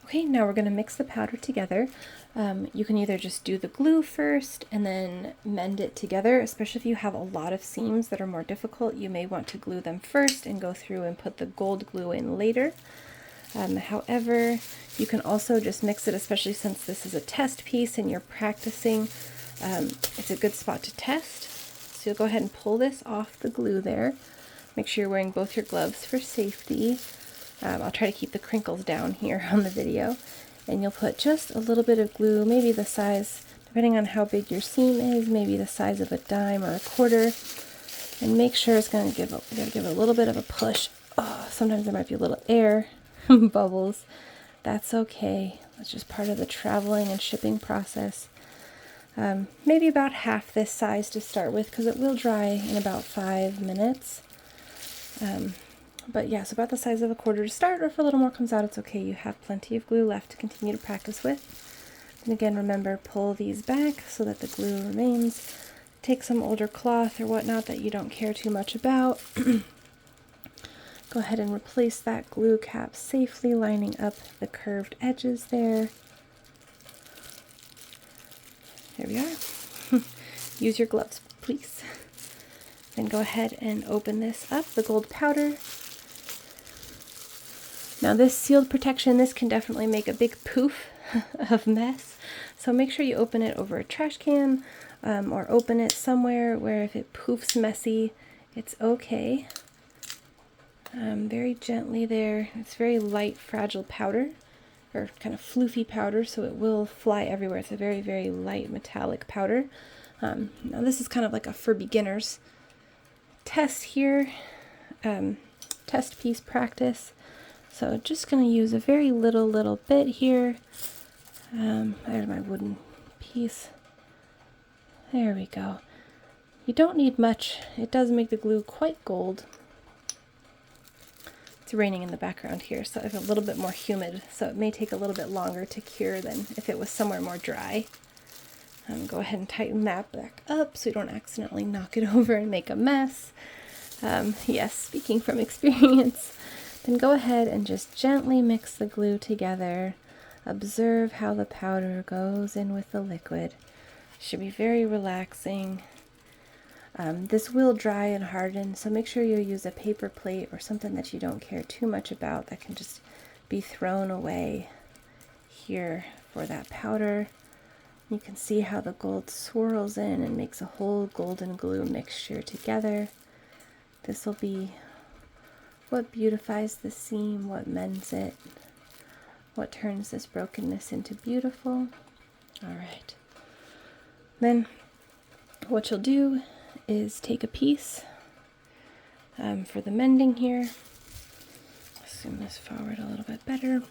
Okay, now we're going to mix the powder together. You can either just do the glue first and then mend it together, especially if you have a lot of seams that are more difficult. You may want to glue them first and go through and put the gold glue in later. However, you can also just mix it, especially since this is a test piece and you're practicing. It's a good spot to test. So you'll go ahead and pull this off the glue there. Make sure you're wearing both your gloves for safety. I'll try to keep the crinkles down here on the video. And you'll put just a little bit of glue, maybe the size, depending on how big your seam is, maybe the size of a dime or a quarter. And make sure it's going to give a little bit of a push. Oh, sometimes there might be a little air bubbles. That's okay. That's just part of the traveling and shipping process. Maybe about half this size to start with, because it will dry in about 5 minutes. But yeah, so about the size of a quarter to start, or if a little more comes out, it's okay. You have plenty of glue left to continue to practice with. And again, remember, pull these back so that the glue remains. Take some older cloth or whatnot that you don't care too much about. Go ahead and replace that glue cap safely, lining up the curved edges there. There we are. Use your gloves, please. Then go ahead and open this up, the gold powder. Now this sealed protection, this can definitely make a big poof of mess. So make sure you open it over a trash can or open it somewhere where if it poofs messy, it's okay. Very gently there. It's very light, fragile powder, or kind of floofy powder, so it will fly everywhere. It's a very, very light metallic powder. Now this is kind of like a for beginners test here, test piece practice. So just going to use a very little bit here. There's my wooden piece. There we go. You don't need much. It does make the glue quite gold. It's raining in the background here, so it's a little bit more humid, so it may take a little bit longer to cure than if it was somewhere more dry. Go ahead and tighten that back up so you don't accidentally knock it over and make a mess. Yes, speaking from experience. Then go ahead and just gently mix the glue together. Observe how the powder goes in with the liquid. Should be very relaxing. This will dry and harden, so make sure you use a paper plate or something that you don't care too much about that can just be thrown away here for that powder. You can see how the gold swirls in and makes a whole golden glue mixture together. This will be what beautifies the seam, what mends it, what turns this brokenness into beautiful. All right. Then what you'll do is take a piece for the mending here. Zoom this forward a little bit better.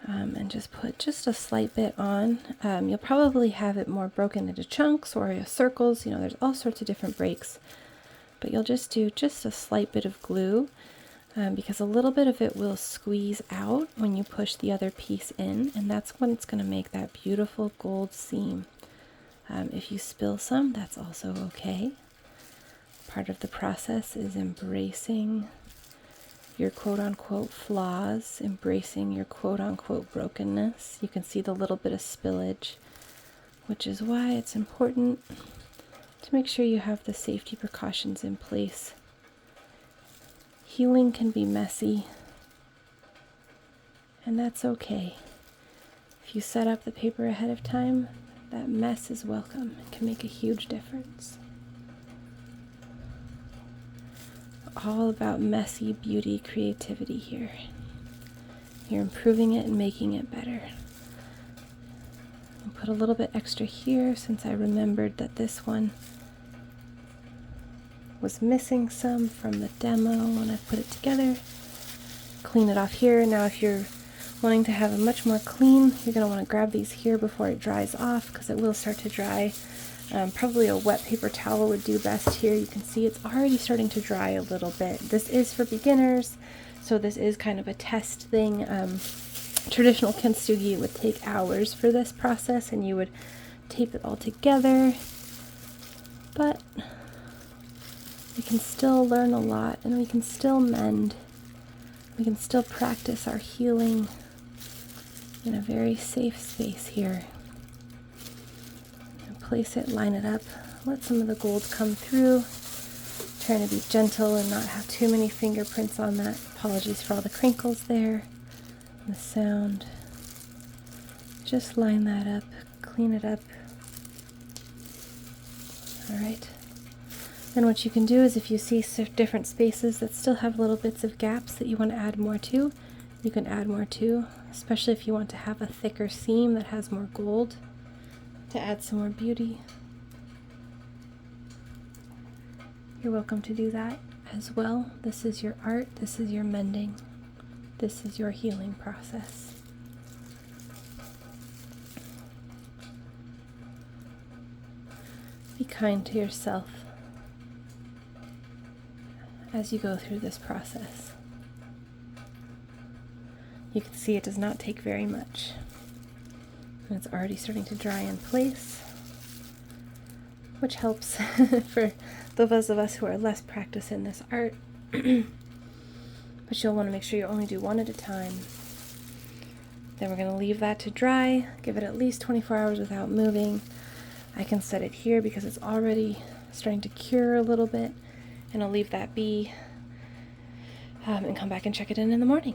And just put just a slight bit on. You'll probably have it more broken into chunks or circles. You know, there's all sorts of different breaks. But you'll just do just a slight bit of glue because a little bit of it will squeeze out when you push the other piece in, and that's when it's going to make that beautiful gold seam. If you spill some, that's also okay. Part of the process is embracing your quote-unquote flaws, embracing your quote-unquote brokenness. You can see the little bit of spillage, which is why it's important to make sure you have the safety precautions in place. Healing can be messy, and that's okay. If you set up the paper ahead of time, that mess is welcome. It can make a huge difference. All about messy beauty, creativity here. You're improving it and making it better. I'll put a little bit extra here since I remembered that this one was missing some from the demo when I put it together. Clean it off here. Now if you're wanting to have a much more clean, you're going to want to grab these here before it dries off because it will start to dry. Probably a wet paper towel would do best here. You can see it's already starting to dry a little bit. This is for beginners, so this is kind of a test thing. Traditional Kintsugi would take hours for this process and you would tape it all together, but we can still learn a lot and we can still mend. We can still practice our healing. in a very safe space here. Place it, line it up, let some of the gold come through. Trying to be gentle and not have too many fingerprints on that. Apologies for all the crinkles there and the sound. Just line that up, clean it up. Alright. Then what you can do is if you see different spaces that still have little bits of gaps that you want to add more to, you can add more to, especially if you want to have a thicker seam that has more gold to add some more beauty. You're welcome to do that as well. This is your art, this is your mending, this is your healing process. Be kind to yourself as you go through this process. You can see it does not take very much. And it's already starting to dry in place, which helps for those of us who are less practiced in this art. But you'll want to make sure you only do one at a time. Then we're going to leave that to dry, give it at least 24 hours without moving. I can set it here because it's already starting to cure a little bit, and I'll leave that be and come back and check it in the morning.